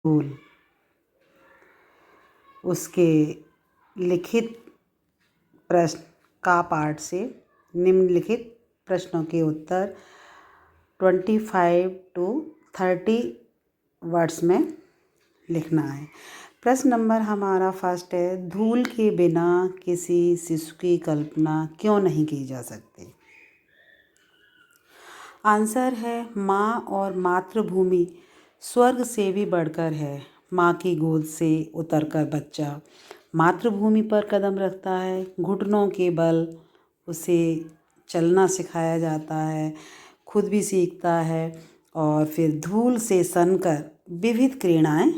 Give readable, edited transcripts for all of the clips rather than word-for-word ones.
धूल उसके लिखित प्रश्न का पाठ से निम्नलिखित प्रश्नों के उत्तर 25 to 30 वर्ड्स में लिखना है। प्रश्न नंबर हमारा फर्स्ट है, धूल के बिना किसी शिशु की कल्पना क्यों नहीं की जा सकती। आंसर है, माँ और मातृभूमि स्वर्ग से भी बढ़कर है। माँ की गोद से उतरकर बच्चा मातृभूमि पर कदम रखता है। घुटनों के बल उसे चलना सिखाया जाता है, खुद भी सीखता है और फिर धूल से सनकर विविध क्रीड़ाएं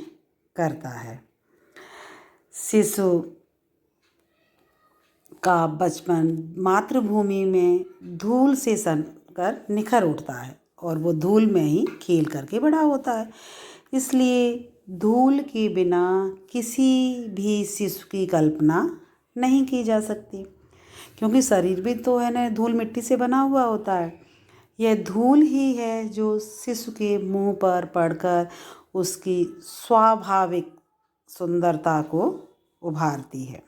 करता है। शिशु का बचपन मातृभूमि में धूल से सनकर निखर उठता है और वो धूल में ही खेल करके बड़ा होता है। इसलिए धूल के बिना किसी भी शिशु की कल्पना नहीं की जा सकती, क्योंकि शरीर भी तो है ना, धूल मिट्टी से बना हुआ होता है। यह धूल ही है जो शिशु के मुंह पर पड़कर उसकी स्वाभाविक सुंदरता को उभारती है।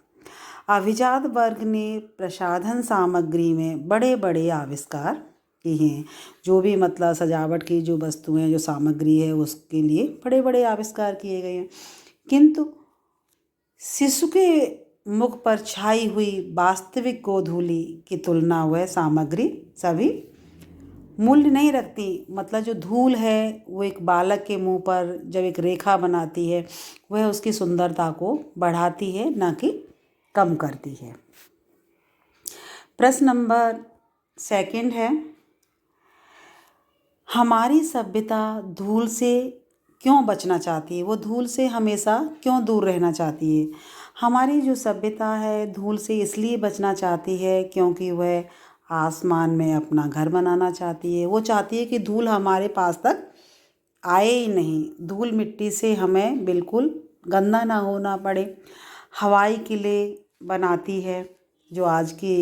अभिजात वर्ग ने प्रसाधन सामग्री में बड़े बड़े आविष्कार किए हैं। जो भी मतलब सजावट की जो वस्तुएं, जो सामग्री है, उसके लिए बड़े बड़े आविष्कार किए गए हैं, किंतु शिशु के मुख पर छाई हुई वास्तविक गोधूलि की तुलना वह सामग्री सभी मूल्य नहीं रखती। मतलब जो धूल है वो एक बालक के मुंह पर जब एक रेखा बनाती है, वह उसकी सुंदरता को बढ़ाती है, ना कि कम करती है। प्रश्न नंबर सेकंड है, हमारी सभ्यता धूल से क्यों बचना चाहती है, वो धूल से हमेशा क्यों दूर रहना चाहती है। हमारी जो सभ्यता है धूल से इसलिए बचना चाहती है क्योंकि वह आसमान में अपना घर बनाना चाहती है। वो चाहती है कि धूल हमारे पास तक आए ही नहीं, धूल मिट्टी से हमें बिल्कुल गंदा ना होना पड़े। हवाई किले बनाती है। जो आज के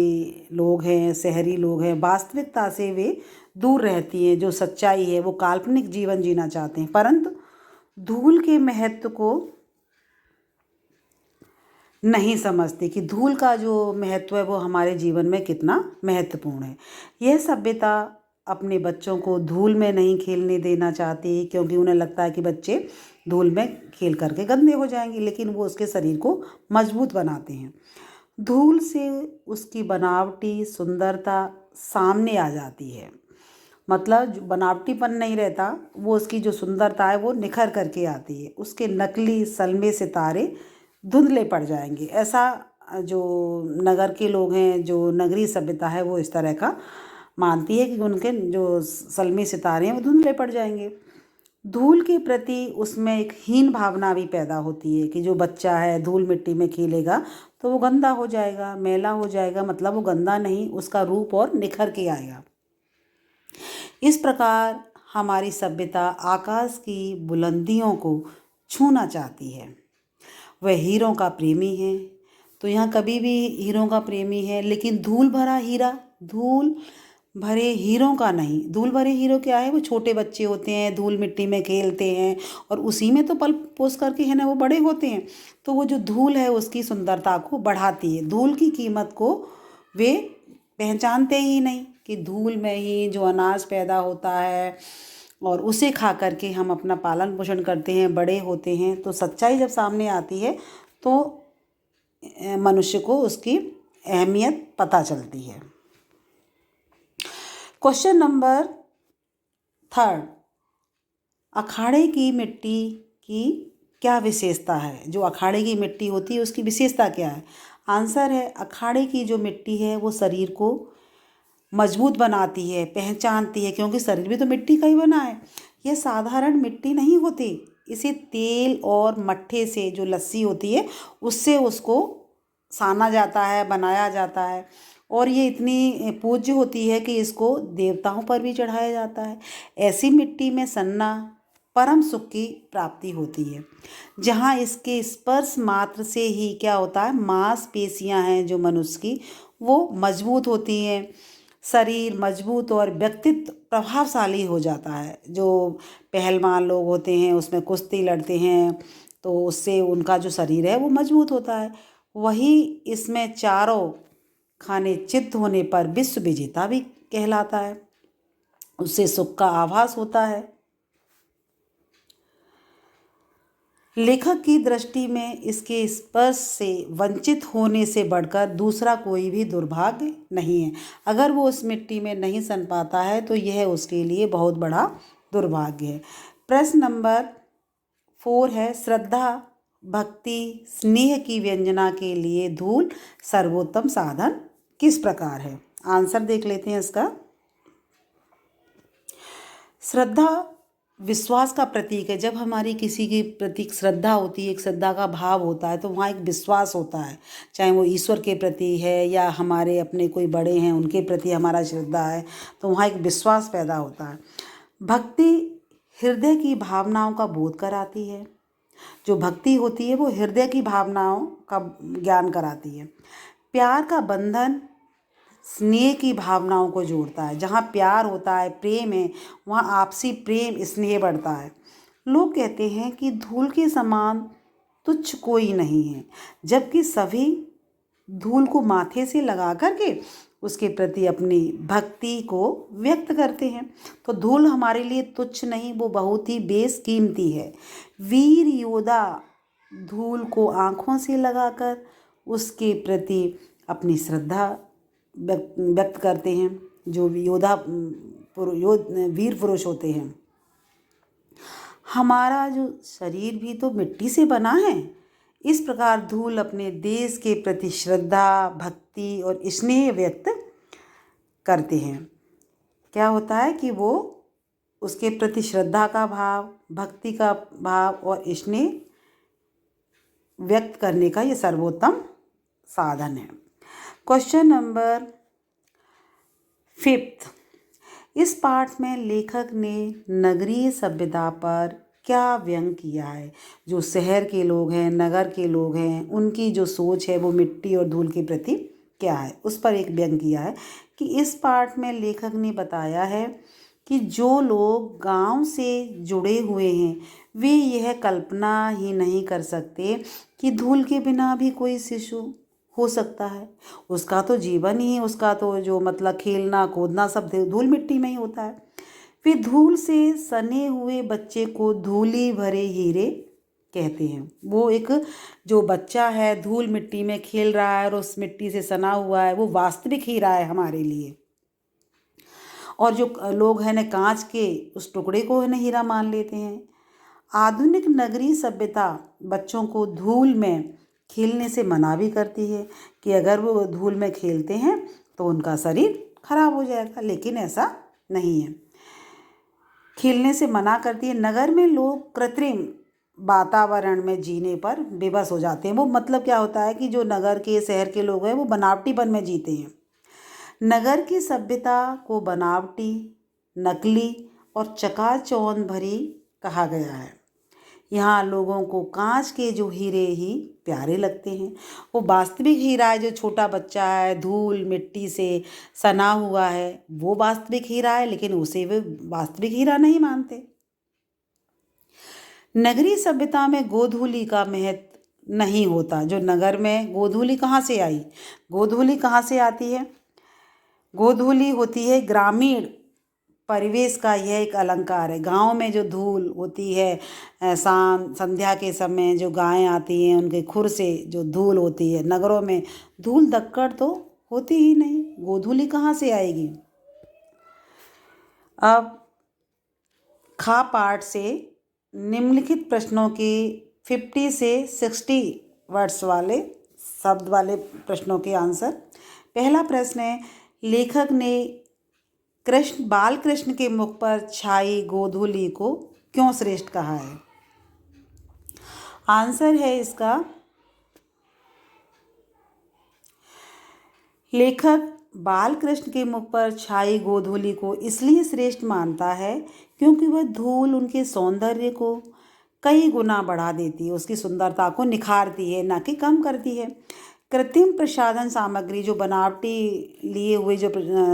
लोग हैं, शहरी लोग हैं, वास्तविकता से वे दूर रहती हैं। जो सच्चाई है वो काल्पनिक जीवन जीना चाहते हैं, परंतु धूल के महत्व को नहीं समझते कि धूल का जो महत्व है वो हमारे जीवन में कितना महत्वपूर्ण है। यह सभ्यता अपने बच्चों को धूल में नहीं खेलने देना चाहती, क्योंकि उन्हें लगता है कि बच्चे धूल में खेल करके गंदे हो जाएंगे, लेकिन वो उसके शरीर को मजबूत बनाते हैं। धूल से उसकी बनावटी सुंदरता सामने आ जाती है। मतलब जो बनावटीपन नहीं रहता, वो उसकी जो सुंदरता है वो निखर करके आती है। उसके नकली सलमे सितारे धुंधले पड़ जाएंगे। ऐसा जो नगर के लोग हैं, जो नगरीय सभ्यता है, वो इस तरह का मानती है कि उनके जो सलमी सितारे हैं वो धुंधले पड़ जाएंगे। धूल के प्रति उसमें एक हीन भावना भी पैदा होती है कि जो बच्चा है धूल मिट्टी में खेलेगा तो वो गंदा हो जाएगा, मैला हो जाएगा। मतलब वो गंदा नहीं, उसका रूप और निखर के आएगा। इस प्रकार हमारी सभ्यता आकाश की बुलंदियों को छूना चाहती है। वह हीरों का प्रेमी है, तो यहाँ कभी भी हीरों का प्रेमी है, लेकिन धूल भरा हीरा धूल भरे हीरों का नहीं। धूल भरे हीरो क्या है, वो छोटे बच्चे होते हैं, धूल मिट्टी में खेलते हैं और उसी में तो पल पोस करके है ना वो बड़े होते हैं। तो वो जो धूल है उसकी सुंदरता को बढ़ाती है। धूल की कीमत को वे पहचानते ही नहीं कि धूल में ही जो अनाज पैदा होता है और उसे खा करके हम अपना पालन पोषण करते हैं, बड़े होते हैं। तो सच्चाई जब सामने आती है तो मनुष्य को उसकी अहमियत पता चलती है। क्वेश्चन नंबर थर्ड, अखाड़े की मिट्टी की क्या विशेषता है। जो अखाड़े की मिट्टी होती है उसकी विशेषता क्या है। आंसर है, अखाड़े की जो मिट्टी है वो शरीर को मजबूत बनाती है, पहचानती है, क्योंकि शरीर भी तो मिट्टी का ही बना है। यह साधारण मिट्टी नहीं होती, इसे तेल और मट्ठे से जो लस्सी होती है उससे उसको साना जाता है, बनाया जाता है। और ये इतनी पूज्य होती है कि इसको देवताओं पर भी चढ़ाया जाता है। ऐसी मिट्टी में सन्ना परम सुख की प्राप्ति होती है, जहाँ इसके स्पर्श मात्र से ही क्या होता है, मांसपेशियां हैं जो मनुष्य की वो मजबूत होती हैं। शरीर मजबूत और व्यक्तित्व प्रभावशाली हो जाता है। जो पहलवान लोग होते हैं उसमें कुश्ती लड़ते हैं तो उससे उनका जो शरीर है वो मजबूत होता है। वही इसमें चारों खाने चित्त होने पर विश्व विजेता भी कहलाता है। उससे सुख का आभास होता है। लेखक की दृष्टि में इसके स्पर्श से वंचित होने से बढ़कर दूसरा कोई भी दुर्भाग्य नहीं है। अगर वो उस मिट्टी में नहीं सन पाता है तो यह उसके लिए बहुत बड़ा दुर्भाग्य है। प्रश्न नंबर 4 है, श्रद्धा भक्ति स्नेह की व्यंजना के लिए धूल सर्वोत्तम साधन किस प्रकार है? आंसर देख लेते हैं इसका। श्रद्धा विश्वास का प्रतीक है। जब हमारी किसी के प्रति श्रद्धा होती है, एक श्रद्धा का भाव होता है तो वहाँ एक विश्वास होता है, चाहे वो ईश्वर के प्रति है या हमारे अपने कोई बड़े हैं उनके प्रति हमारा श्रद्धा है, तो वहाँ एक विश्वास पैदा होता है। भक्ति हृदय की भावनाओं का बोध कराती है। जो भक्ति होती है वो हृदय की भावनाओं का ज्ञान कराती है। प्यार का बंधन स्नेह की भावनाओं को जोड़ता है। जहाँ प्यार होता है, प्रेम है, वहाँ आपसी प्रेम स्नेह बढ़ता है। लोग कहते हैं कि धूल के समान तुच्छ कोई नहीं है, जबकि सभी धूल को माथे से लगा करके उसके प्रति अपनी भक्ति को व्यक्त करते हैं। तो धूल हमारे लिए तुच्छ नहीं, वो बहुत ही बेशकीमती है। वीर योद्धा धूल को आँखों से लगाकर उसके प्रति अपनी श्रद्धा व्यक्त करते हैं। जो वीर पुरुष होते हैं। हमारा जो शरीर भी तो मिट्टी से बना है। इस प्रकार धूल अपने देश के प्रति श्रद्धा भक्ति और स्नेह व्यक्त करते हैं। क्या होता है कि वो उसके प्रति श्रद्धा का भाव, भक्ति का भाव और स्नेह व्यक्त करने का ये सर्वोत्तम साधन है। क्वेश्चन नंबर 5, इस पाठ में लेखक ने नगरीय सभ्यता पर क्या व्यंग किया है? जो शहर के लोग हैं, नगर के लोग हैं, उनकी जो सोच है वो मिट्टी और धूल के प्रति क्या है, उस पर एक व्यंग किया है। कि इस पाठ में लेखक ने बताया है कि जो लोग गांव से जुड़े हुए हैं वे यह कल्पना ही नहीं कर सकते कि धूल के बिना भी कोई शिशु हो सकता है। उसका तो जीवन ही, उसका तो जो मतलब खेलना कूदना सब धूल मिट्टी में ही होता है। वे धूल से सने हुए बच्चे को धूली भरे हीरे कहते हैं। वो एक जो बच्चा है धूल मिट्टी में खेल रहा है और उस मिट्टी से सना हुआ है, वो वास्तविक हीरा है हमारे लिए। और जो लोग हैं न कांच के उस टुकड़े को है न हीरा मान लेते हैं। आधुनिक नगरीय सभ्यता बच्चों को धूल में खेलने से मना भी करती है कि अगर वो धूल में खेलते हैं तो उनका शरीर खराब हो जाएगा, लेकिन ऐसा नहीं है। खेलने से मना करती है। नगर में लोग कृत्रिम वातावरण में जीने पर विवश हो जाते हैं। वो मतलब क्या होता है कि जो नगर के शहर के लोग हैं वो बनावटीपन में जीते हैं। नगर की सभ्यता को बनावटी, नकली और चकाचौंध भरी कहा गया है। यहाँ लोगों को कांच के जो हीरे ही प्यारे लगते हैं। वो वास्तविक हीरा है, जो छोटा बच्चा है धूल मिट्टी से सना हुआ है, वो वास्तविक हीरा है, लेकिन उसे वे वास्तविक हीरा नहीं मानते। नगरीय सभ्यता में गोधूली का महत्व नहीं होता। जो नगर में गोधूली कहाँ से आई? गोधूली कहाँ से आती है? गोधूली होती है ग्रामीण परिवेश का यह एक अलंकार है। गांव में जो धूल होती है शाम संध्या के समय जो गायें आती हैं उनके खुर से जो धूल होती है, नगरों में धूल धक्कड़ तो होती ही नहीं, गोधूली कहाँ से आएगी? अब खा पाठ से निम्नलिखित प्रश्नों के 50 से 60 वर्ड्स वाले शब्द वाले प्रश्नों के आंसर। पहला प्रश्न है, लेखक ने बाल कृष्ण के मुख पर छाई गोधूली को क्यों श्रेष्ठ कहा है? आंसर है इसका, लेखक बाल कृष्ण के मुख पर छाई गोधूली को इसलिए श्रेष्ठ मानता है क्योंकि वह धूल उनके सौंदर्य को कई गुना बढ़ा देती है, उसकी सुंदरता को निखारती है, ना कि कम करती है। कृत्रिम प्रसाधन सामग्री, जो बनावटी लिए हुए जो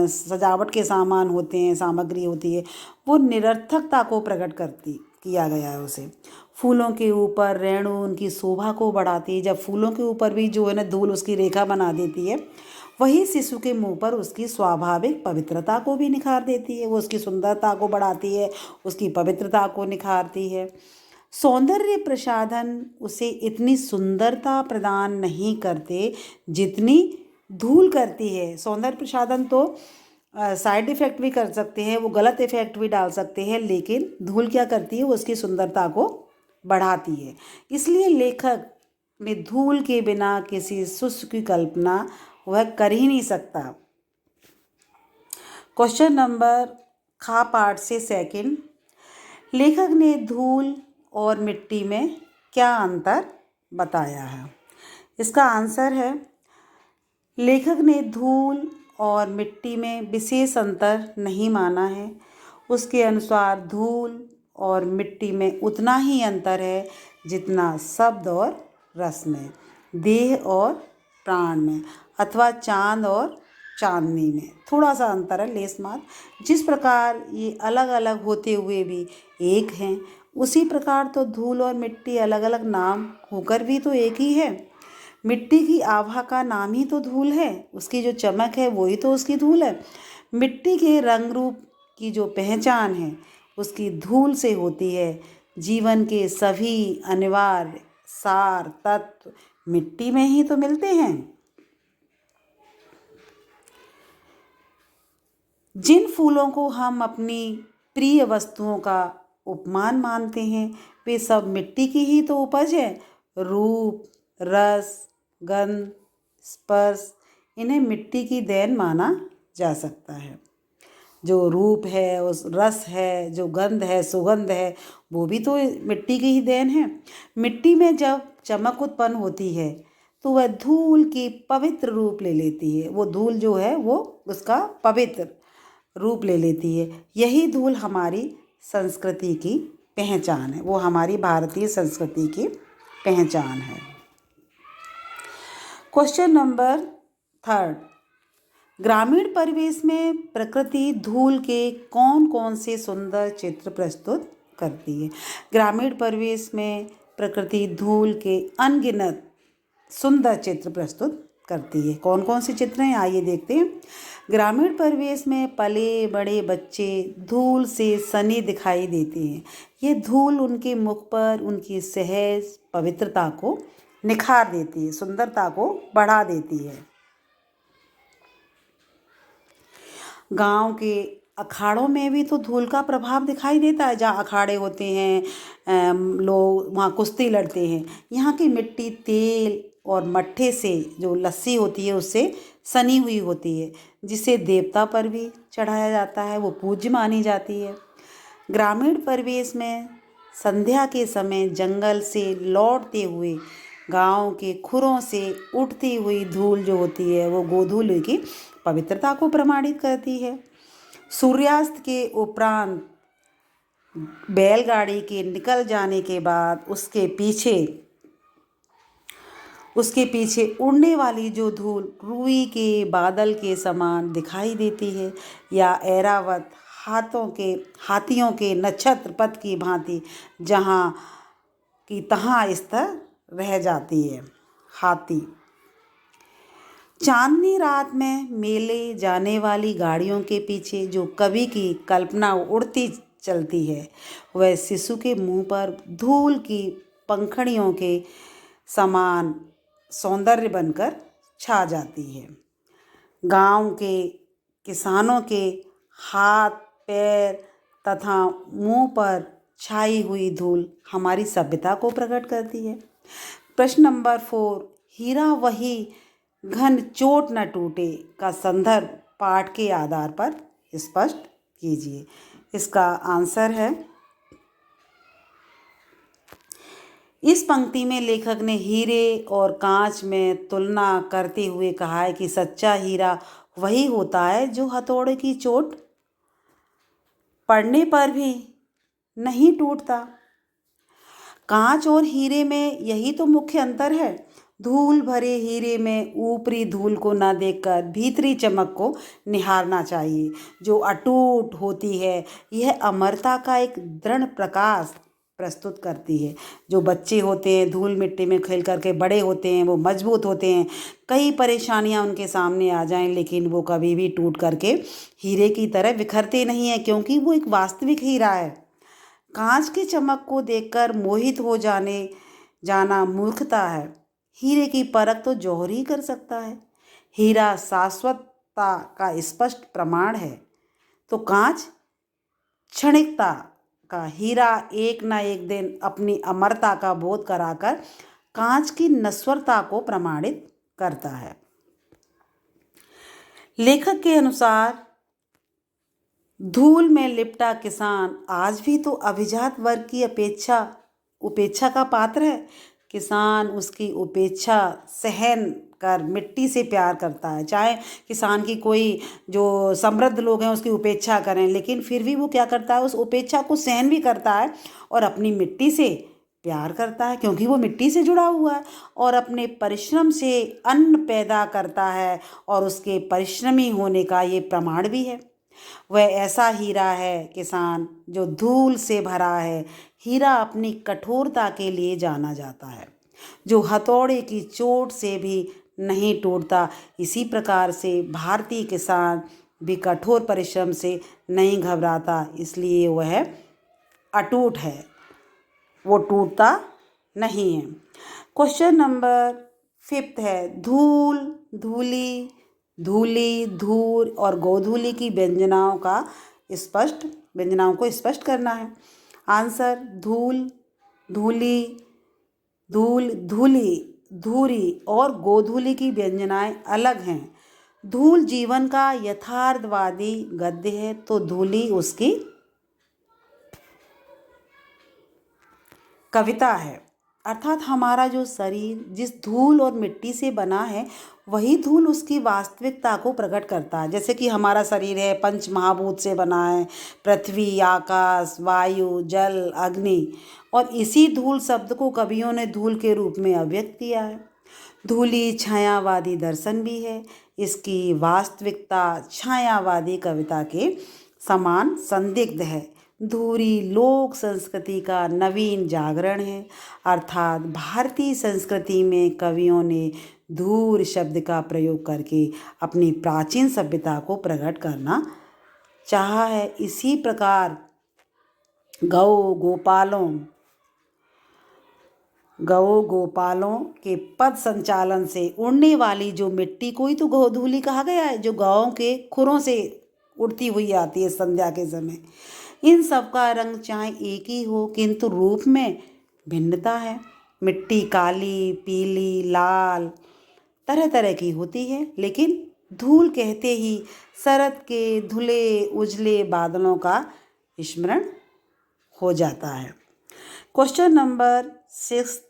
सजावट के सामान होते हैं, सामग्री होती है, वो निरर्थकता को प्रकट करती किया गया है उसे। फूलों के ऊपर रेणु उनकी शोभा को बढ़ाती है। जब फूलों के ऊपर भी जो है ना धूल उसकी रेखा बना देती है, वही शिशु के मुंह पर उसकी स्वाभाविक पवित्रता को भी निखार देती है। वो उसकी सुंदरता को बढ़ाती है, उसकी पवित्रता को निखारती है। सौंदर्य प्रसाधन उसे इतनी सुंदरता प्रदान नहीं करते जितनी धूल करती है। सौंदर्य प्रसाधन तो साइड इफ़ेक्ट भी कर सकते हैं, वो गलत इफ़ेक्ट भी डाल सकते हैं, लेकिन धूल क्या करती है, वो उसकी सुंदरता को बढ़ाती है। इसलिए लेखक ने धूल के बिना किसी शिशु की कल्पना वह कर ही नहीं सकता। क्वेश्चन नंबर खा पार्ट से सेकंड, लेखक ने धूल और मिट्टी में क्या अंतर बताया है? इसका आंसर है, लेखक ने धूल और मिट्टी में विशेष अंतर नहीं माना है। उसके अनुसार धूल और मिट्टी में उतना ही अंतर है जितना शब्द और रस में, देह और प्राण में, अथवा चांद और चांदनी में थोड़ा सा अंतर है, लेस मात्र। जिस प्रकार ये अलग अलग होते हुए भी एक हैं, उसी प्रकार तो धूल और मिट्टी अलग अलग नाम होकर भी तो एक ही है। मिट्टी की आभा का नाम ही तो धूल है, उसकी जो चमक है वही तो उसकी धूल है। मिट्टी के रंग रूप की जो पहचान है उसकी धूल से होती है। जीवन के सभी अनिवार्य सार तत्व मिट्टी में ही तो मिलते हैं। जिन फूलों को हम अपनी प्रिय वस्तुओं का उपमान मानते हैं, वे सब मिट्टी की ही तो उपज है। रूप, रस, गंध, स्पर्श, इन्हें मिट्टी की देन माना जा सकता है। जो रूप है, उस रस है, जो गंध है, सुगंध है, वो भी तो मिट्टी की ही देन है। मिट्टी में जब चमक उत्पन्न होती है तो वह धूल की पवित्र रूप ले लेती है। वो धूल जो है वो उसका पवित्र रूप ले लेती है। यही धूल हमारी संस्कृति की पहचान है, वो हमारी भारतीय संस्कृति की पहचान है। क्वेश्चन नंबर थर्ड, ग्रामीण परिवेश में प्रकृति धूल के कौन कौन से सुंदर चित्र प्रस्तुत करती है? ग्रामीण परिवेश में प्रकृति धूल के अनगिनत सुंदर चित्र प्रस्तुत करती है। कौन कौन से चित्र हैं, आइए देखते हैं। ग्रामीण परिवेश में पले बड़े बच्चे धूल से सने दिखाई देते हैं। ये धूल उनके मुख पर उनकी सहज पवित्रता को निखार देती है, सुंदरता को बढ़ा देती है। गांव के अखाड़ों में भी तो धूल का प्रभाव दिखाई देता है। जहाँ अखाड़े होते हैं, लोग वहाँ कुश्ती लड़ते हैं, यहाँ की मिट्टी तेल और मट्ठे से जो लस्सी होती है उससे सनी हुई होती है, जिसे देवता पर भी चढ़ाया जाता है, वो पूज्य मानी जाती है। ग्रामीण परिवेश में संध्या के समय जंगल से लौटते हुए गांव के खुरों से उठती हुई धूल जो होती है वो गोधूली की पवित्रता को प्रमाणित करती है। सूर्यास्त के उपरांत बैलगाड़ी के निकल जाने के बाद उसके पीछे उड़ने वाली जो धूल रुई के बादल के समान दिखाई देती है, या ऐरावत हाथियों के नक्षत्र पथ की भांति जहाँ की तहाँ स्थिर रह जाती है। हाथी चांदनी रात में मेले जाने वाली गाड़ियों के पीछे जो कवि की कल्पना उड़ती चलती है, वह शिशु के मुंह पर धूल की पंखड़ियों के समान सौंदर्य बनकर छा जाती है। गांव के किसानों के हाथ पैर तथा मुंह पर छाई हुई धूल हमारी सभ्यता को प्रकट करती है। प्रश्न नंबर 4, हीरा वही घन चोट न टूटे का संदर्भ पाठ के आधार पर स्पष्ट कीजिए। इसका आंसर है, इस पंक्ति में लेखक ने हीरे और कांच में तुलना करते हुए कहा है कि सच्चा हीरा वही होता है जो हथौड़े की चोट पड़ने पर भी नहीं टूटता। कांच और हीरे में यही तो मुख्य अंतर है। धूल भरे हीरे में ऊपरी धूल को न देखकर भीतरी चमक को निहारना चाहिए जो अटूट होती है। यह अमरता का एक दृढ़ प्रकाश प्रस्तुत करती है। जो बच्चे होते हैं धूल मिट्टी में खेल करके बड़े होते हैं, वो मजबूत होते हैं। कई परेशानियां उनके सामने आ जाएं लेकिन वो कभी भी टूट करके हीरे की तरह बिखरते नहीं हैं, क्योंकि वो एक वास्तविक हीरा है। कांच की चमक को देखकर मोहित हो जाना मूर्खता है। हीरे की परख तो जौहर ही कर सकता है। हीरा शाश्वतता का स्पष्ट प्रमाण है, तो कांच क्षणिकता का। हीरा एक ना एक दिन अपनी अमरता का बोध कराकर कांच की नश्वरता को प्रमाणित करता है। लेखक के अनुसार धूल में लिपटा किसान आज भी तो अभिजात वर्ग की उपेक्षा का पात्र है। किसान उसकी उपेक्षा सहन कर मिट्टी से प्यार करता है। चाहे किसान की कोई जो समृद्ध लोग हैं उसकी उपेक्षा करें, लेकिन फिर भी वो क्या करता है, उस उपेक्षा को सहन भी करता है और अपनी मिट्टी से प्यार करता है, क्योंकि वो मिट्टी से जुड़ा हुआ है और अपने परिश्रम से अन्न पैदा करता है और उसके परिश्रमी होने का ये प्रमाण भी है। वह ऐसा हीरा है किसान जो धूल से भरा है। हीरा अपनी कठोरता के लिए जाना जाता है, जो हथौड़े की चोट से भी नहीं टूटता। इसी प्रकार से भारतीय किसान भी कठोर परिश्रम से नहीं घबराता, इसलिए वह अटूट है, वो टूटता नहीं है। क्वेश्चन नंबर 5 है, धूल, धूली, धूली, धूल और गोधूली की व्यंजनाओं को स्पष्ट करना है। आंसर, धूल, धूली, धूल, धूली, धूरी और गोधूली की व्यंजनाएं अलग हैं। धूल जीवन का यथार्थवादी गद्य है, तो धूली उसकी कविता है। अर्थात हमारा जो शरीर जिस धूल और मिट्टी से बना है वही धूल उसकी वास्तविकता को प्रकट करता है। जैसे कि हमारा शरीर है पंच महाभूत से बना है, पृथ्वी, आकाश, वायु, जल, अग्नि, और इसी धूल शब्द को कवियों ने धूल के रूप में अभिव्यक्त किया है। धूली छायावादी दर्शन भी है। इसकी वास्तविकता छायावादी कविता के समान संदिग्ध है। धूरी लोक संस्कृति का नवीन जागरण है, अर्थात भारतीय संस्कृति में कवियों ने धूर शब्द का प्रयोग करके अपनी प्राचीन सभ्यता को प्रकट करना चाहा है। इसी प्रकार गौ गोपालों के पद संचालन से उड़ने वाली जो मिट्टी को ही तो गोधूली कहा गया है, जो गाँव के खुरों से उड़ती हुई आती है संध्या के समय। इन सब का रंग चाहे एक ही हो, किंतु रूप में भिन्नता है। मिट्टी काली, पीली, लाल तरह तरह की होती है, लेकिन धूल कहते ही शरद के धुले उजले बादलों का स्मरण हो जाता है। क्वेश्चन नंबर 6,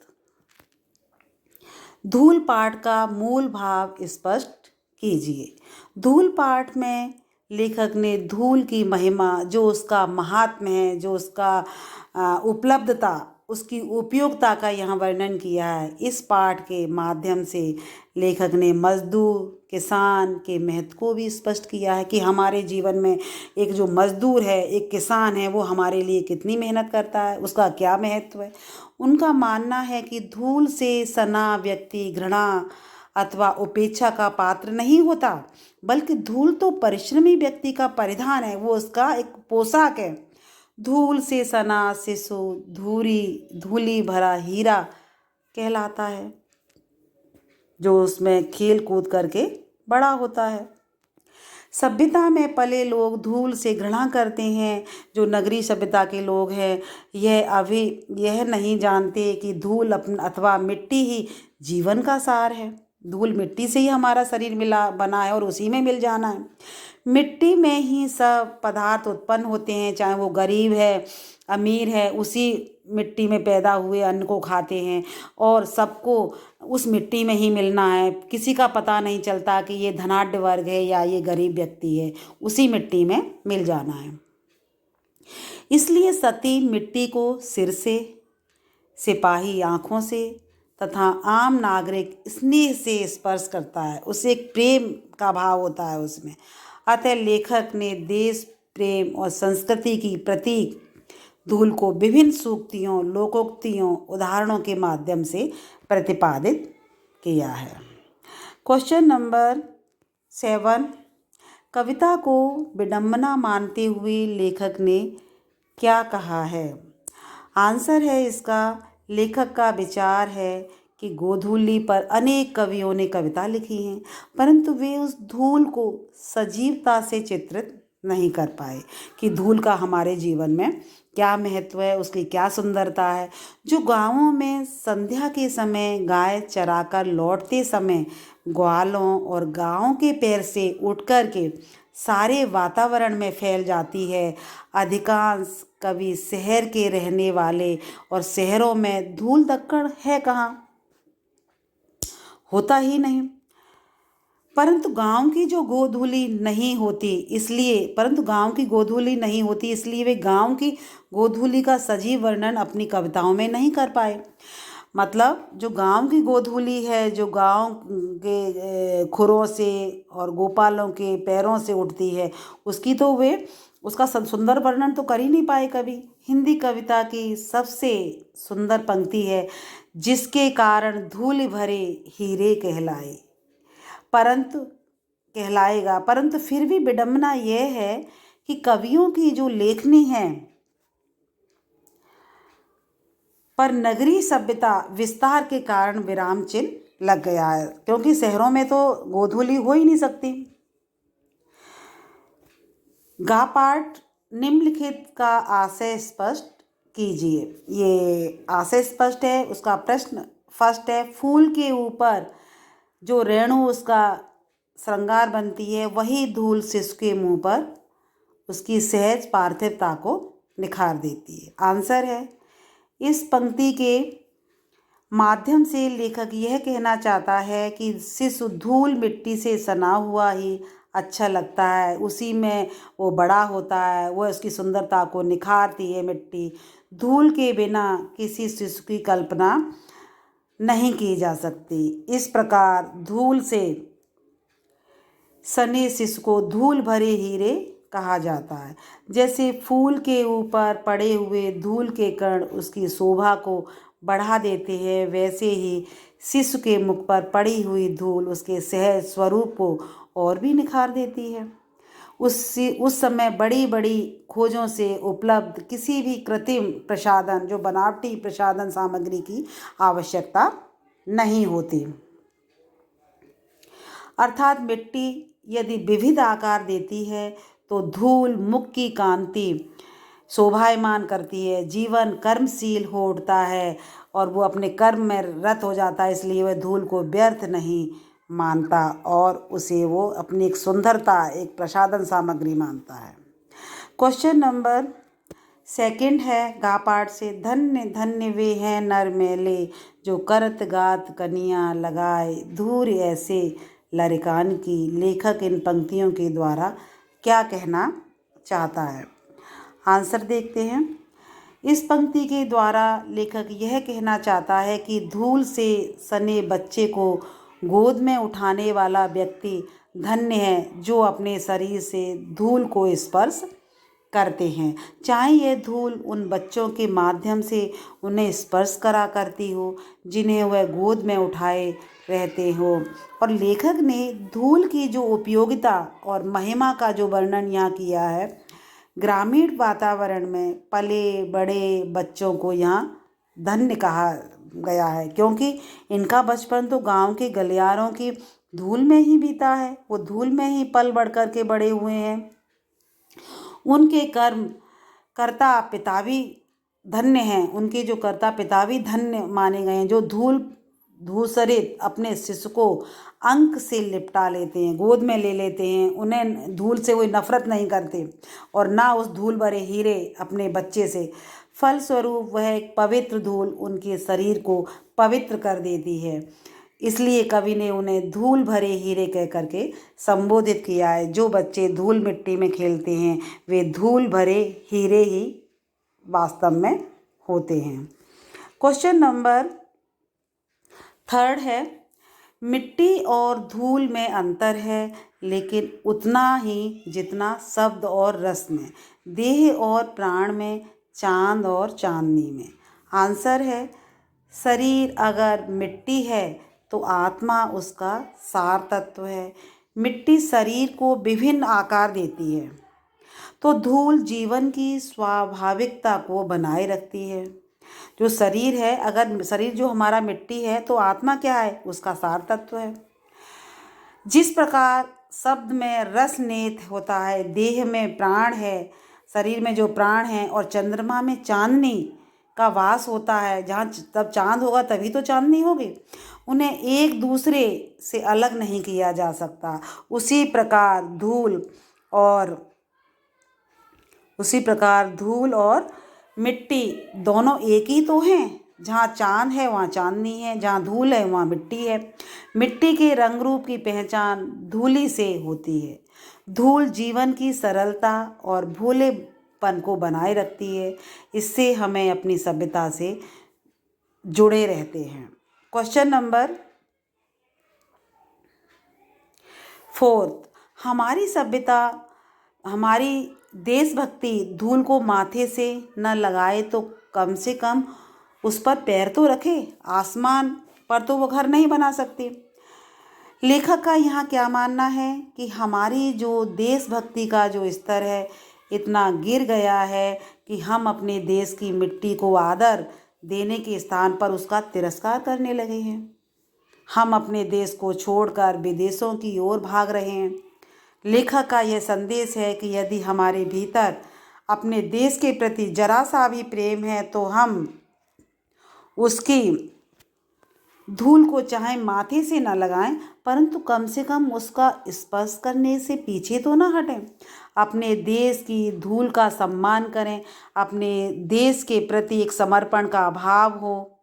धूल पाठ का मूल भाव स्पष्ट कीजिए। धूल पाठ में लेखक ने धूल की महिमा, जो उसका महात्म्य है, जो उसका उपलब्धता, उसकी उपयोगिता का यहाँ वर्णन किया है। इस पाठ के माध्यम से लेखक ने मजदूर, किसान के महत्व को भी स्पष्ट किया है कि हमारे जीवन में एक जो मजदूर है, एक किसान है, वो हमारे लिए कितनी मेहनत करता है, उसका क्या महत्व है। उनका मानना है कि धूल से सना व्यक्ति घृणा अथवा उपेक्षा का पात्र नहीं होता, बल्कि धूल तो परिश्रमी व्यक्ति का परिधान है, वो उसका एक पोशाक है। धूल से सना शिशु धूली भरा हीरा कहलाता है, जो उसमें खेल कूद करके बड़ा होता है। सभ्यता में पले लोग धूल से घृणा करते हैं। जो नगरीय सभ्यता के लोग हैं यह नहीं जानते कि धूल अथवा मिट्टी ही जीवन का सार है। धूल मिट्टी से ही हमारा शरीर बना है और उसी में मिल जाना है। मिट्टी में ही सब पदार्थ उत्पन्न होते हैं, चाहे वो गरीब है अमीर है, उसी मिट्टी में पैदा हुए अन्न को खाते हैं और सबको उस मिट्टी में ही मिलना है। किसी का पता नहीं चलता कि ये धनाढ्य वर्ग है या ये गरीब व्यक्ति है, उसी मिट्टी में मिल जाना है। इसलिए सती मिट्टी को सिर से, सिपाही आँखों से तथा आम नागरिक स्नेह से स्पर्श करता है, उसे एक प्रेम का भाव होता है उसमें। अतः लेखक ने देश प्रेम और संस्कृति की प्रतीक धूल को विभिन्न सूक्तियों, लोकोक्तियों, उदाहरणों के माध्यम से प्रतिपादित किया है। क्वेश्चन नंबर 7, कविता को विडंबना मानते हुए लेखक ने क्या कहा है? आंसर है इसका, लेखक का विचार है कि गोधूली पर अनेक कवियों ने कविता लिखी हैं, परंतु वे उस धूल को सजीवता से चित्रित नहीं कर पाए कि धूल का हमारे जीवन में क्या महत्व है, उसकी क्या सुंदरता है। जो गांवों में संध्या के समय गाय चराकर लौटते समय ग्वालों और गायों के पैर से उठकर के सारे वातावरण में फैल जाती है। अधिकांश कवि शहर के रहने वाले, और शहरों में धूल धक्कड़ है कहाँ, होता ही नहीं। परंतु गांव की गोधूली नहीं होती इसलिए वे गांव की गोधूली का सजीव वर्णन अपनी कविताओं में नहीं कर पाए। मतलब जो गांव की गोधूली है, जो गांव के खुरों से और गोपालों के पैरों से उठती है, उसका सुंदर वर्णन तो कर ही नहीं पाए कवि। हिंदी कविता की सबसे सुंदर पंक्ति है, जिसके कारण धूल भरे हीरे परंतु फिर भी विडंबना यह है कि कवियों की जो लेखनी है पर नगरीय सभ्यता विस्तार के कारण विराम चिन्ह लग गया है, क्योंकि शहरों में तो गोधूली हो ही नहीं सकती। गा पाठ निम्नलिखित का आशय स्पष्ट कीजिए। ये आशय स्पष्ट है। उसका प्रश्न फर्स्ट है, फूल के ऊपर जो रेणु उसका श्रृंगार बनती है, वही धूल शिशु के मुंह पर उसकी सहज पार्थिवता को निखार देती है। आंसर है, इस पंक्ति के माध्यम से लेखक यह कहना चाहता है कि शिशु धूल मिट्टी से सना हुआ ही अच्छा लगता है, उसी में वो बड़ा होता है, वो उसकी सुंदरता को निखारती है मिट्टी। धूल के बिना किसी शिशु की कल्पना नहीं की जा सकती। इस प्रकार धूल से सने शिशु को धूल भरे हीरे कहा जाता है। जैसे फूल के ऊपर पड़े हुए धूल के कण उसकी शोभा को बढ़ा देते हैं, वैसे ही शिशु के मुख पर पड़ी हुई धूल उसके सहज स्वरूप को और भी निखार देती है। उस समय बड़ी बड़ी खोजों से उपलब्ध किसी भी कृत्रिम प्रसाधन, जो बनावटी प्रसाधन सामग्री की आवश्यकता नहीं होती। अर्थात मिट्टी यदि विविध आकार देती है तो धूल मुख की कांति शोभायमान करती है, जीवन कर्मशील हो उठता है और वो अपने कर्म में रत हो जाता है। इसलिए वह धूल को व्यर्थ नहीं मानता और उसे वो अपनी एक सुंदरता, एक प्रसाधन सामग्री मानता है। क्वेश्चन नंबर 2 है गा पाठ से, धन्य धन्य वे हैं नर मेले, जो करत गात कनिया लगाए धूर ऐसे लरिकान की। लेखक इन पंक्तियों के द्वारा क्या कहना चाहता है? आंसर देखते हैं। इस पंक्ति के द्वारा लेखक यह कहना चाहता है कि धूल से सने बच्चे को गोद में उठाने वाला व्यक्ति धन्य है, जो अपने शरीर से धूल को स्पर्श करते हैं, चाहे यह धूल उन बच्चों के माध्यम से उन्हें स्पर्श करा करती हो जिन्हें वह गोद में उठाए रहते हो। और लेखक ने धूल की जो उपयोगिता और महिमा का जो वर्णन यहाँ किया है, ग्रामीण वातावरण में पले बड़े बच्चों को यहाँ धन्य कहा गया है, क्योंकि इनका बचपन तो गांव के गलियारों की धूल में ही बीता है। वो धूल में ही पल बढ़ कर के बड़े हुए हैं। उनके कर्ता पिता भी धन्य हैं, उनके जो कर्ता पिता भी धन्य माने गए हैं, जो धूसरित अपने शिशु को अंक से लिपटा लेते हैं, गोद में ले लेते हैं। उन्हें धूल से कोई नफरत नहीं करते और ना उस धूल भरे हीरे अपने बच्चे से। फलस्वरूप वह एक पवित्र धूल उनके शरीर को पवित्र कर देती है। इसलिए कवि ने उन्हें धूल भरे हीरे कह करके संबोधित किया है। जो बच्चे धूल मिट्टी में खेलते हैं वे धूल भरे हीरे ही वास्तव में होते हैं। क्वेश्चन नंबर थर्ड है, मिट्टी और धूल में अंतर है, लेकिन उतना ही जितना शब्द और रस में, देह और प्राण में, चांद और चांदनी में। आंसर है, शरीर अगर मिट्टी है तो आत्मा उसका सार तत्व है। मिट्टी शरीर को विभिन्न आकार देती है, तो धूल जीवन की स्वाभाविकता को बनाए रखती है। जो शरीर है, अगर शरीर जो हमारा मिट्टी है तो आत्मा क्या है, उसका सार तत्व है। जिस प्रकार शब्द में रस नेत होता है, देह में प्राण है, शरीर में जो प्राण है, और चंद्रमा में चांदनी का वास होता है, जहाँ तब चांद होगा तभी तो चांदनी होगी, उन्हें एक दूसरे से अलग नहीं किया जा सकता। और उसी प्रकार धूल और मिट्टी दोनों एक ही तो हैं। जहाँ चांद है वहाँ चांदनी है, जहाँ धूल है वहाँ मिट्टी है। मिट्टी के रंग रूप की पहचान धूली से होती है। धूल जीवन की सरलता और भोलेपन को बनाए रखती है। इससे हमें अपनी सभ्यता से जुड़े रहते हैं। क्वेश्चन नंबर 4, हमारी सभ्यता, हमारी देशभक्ति धूल को माथे से न लगाए तो कम से कम उस पर पैर तो रखे। आसमान पर तो वो घर नहीं बना सकती। लेखक का यहाँ क्या मानना है कि हमारी जो देशभक्ति का जो स्तर है इतना गिर गया है कि हम अपने देश की मिट्टी को आदर देने के स्थान पर उसका तिरस्कार करने लगे हैं। हम अपने देश को छोड़कर विदेशों की ओर भाग रहे हैं। लेखक का यह संदेश है कि यदि हमारे भीतर अपने देश के प्रति जरा सा भी प्रेम है तो हम उसकी धूल को चाहे माथे से न लगाएं, परंतु कम से कम उसका स्पर्श करने से पीछे तो ना हटें। अपने देश की धूल का सम्मान करें, अपने देश के प्रति एक समर्पण का भाव हो,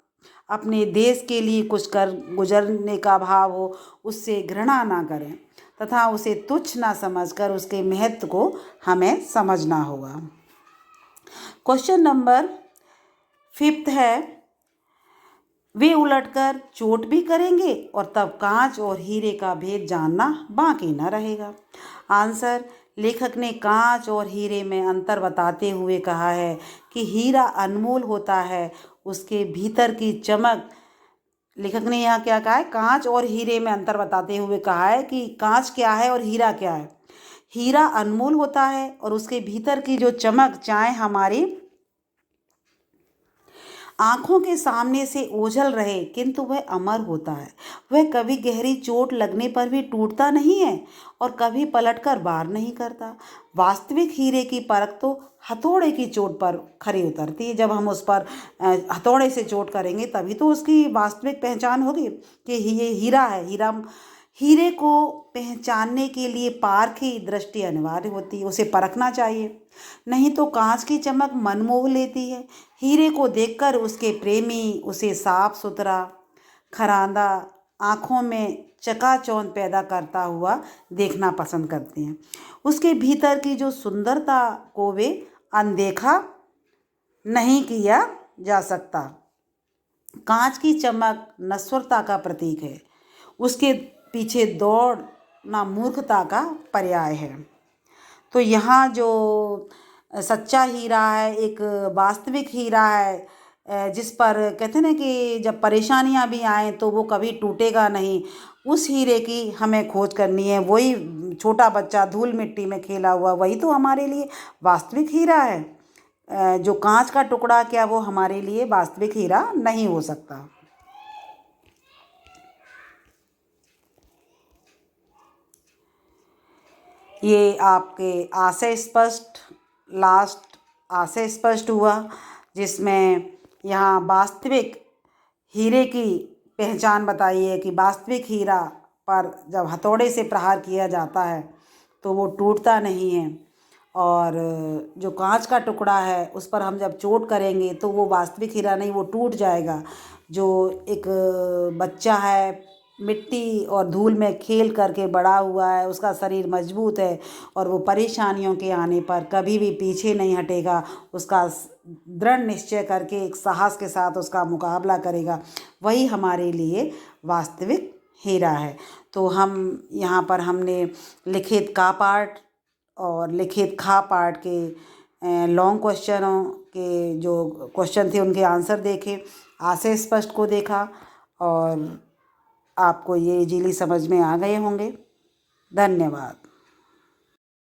अपने देश के लिए कुछ कर गुजरने का भाव हो, उससे घृणा ना करें तथा उसे तुच्छ ना समझकर उसके महत्व को हमें समझना होगा। क्वेश्चन नंबर 5 है, वे उलटकर चोट भी करेंगे और तब कांच और हीरे का भेद जानना बाकी न रहेगा। आंसर, लेखक ने कांच और हीरे में अंतर बताते हुए कहा है कि हीरा अनमोल होता है, उसके भीतर की चमक। लेखक ने यहाँ क्या कहा है, कांच और हीरे में अंतर बताते हुए कहा है कि कांच क्या है और हीरा क्या है। हीरा अनमोल होता है और उसके भीतर की जो चमक चाहे हमारी आँखों के सामने से ओझल रहे, किंतु वह अमर होता है। वह कभी गहरी चोट लगने पर भी टूटता नहीं है और कभी पलटकर वार नहीं करता। वास्तविक हीरे की परख तो हथौड़े की चोट पर खरी उतरती है। जब हम उस पर हथौड़े से चोट करेंगे तभी तो उसकी वास्तविक पहचान होगी कि ये हीरा है। हीरे को पहचानने के लिए पारखी दृष्टि अनिवार्य होती है, उसे परखना चाहिए, नहीं तो कांच की चमक मन मोह लेती है। हीरे को देखकर उसके प्रेमी उसे साफ सुथरा, खरांदा, आँखों में चकाचौंध पैदा करता हुआ देखना पसंद करते हैं। उसके भीतर की जो सुंदरता को वे अनदेखा नहीं किया जा सकता। कांच की चमक नश्वरता का प्रतीक है, उसके पीछे दौड़ना मूर्खता का पर्याय है। तो यहाँ जो सच्चा हीरा है, एक वास्तविक हीरा है, जिस पर कहते हैं ना कि जब परेशानियाँ भी आएँ तो वो कभी टूटेगा नहीं, उस हीरे की हमें खोज करनी है। वही छोटा बच्चा धूल मिट्टी में खेला हुआ, वही तो हमारे लिए वास्तविक हीरा है। जो कांच का टुकड़ा क्या वो हमारे लिए वास्तविक हीरा नहीं हो सकता। ये आपके आशय स्पष्ट हुआ, जिसमें यहाँ वास्तविक हीरे की पहचान बताई है कि वास्तविक हीरा पर जब हथौड़े से प्रहार किया जाता है तो वो टूटता नहीं है, और जो कांच का टुकड़ा है उस पर हम जब चोट करेंगे तो वो वास्तविक हीरा नहीं, वो टूट जाएगा। जो एक बच्चा है मिट्टी और धूल में खेल करके बड़ा हुआ है, उसका शरीर मजबूत है और वो परेशानियों के आने पर कभी भी पीछे नहीं हटेगा, उसका दृढ़ निश्चय करके एक साहस के साथ उसका मुकाबला करेगा, वही हमारे लिए वास्तविक हीरा है। तो हम यहाँ पर हमने लिखित का पार्ट और लिखित खा पार्ट के लॉन्ग क्वेश्चनों के जो क्वेश्चन थे उनके आंसर देखे, आशय स्पष्ट को देखा और आपको ये इजीली समझ में आ गए होंगे। धन्यवाद।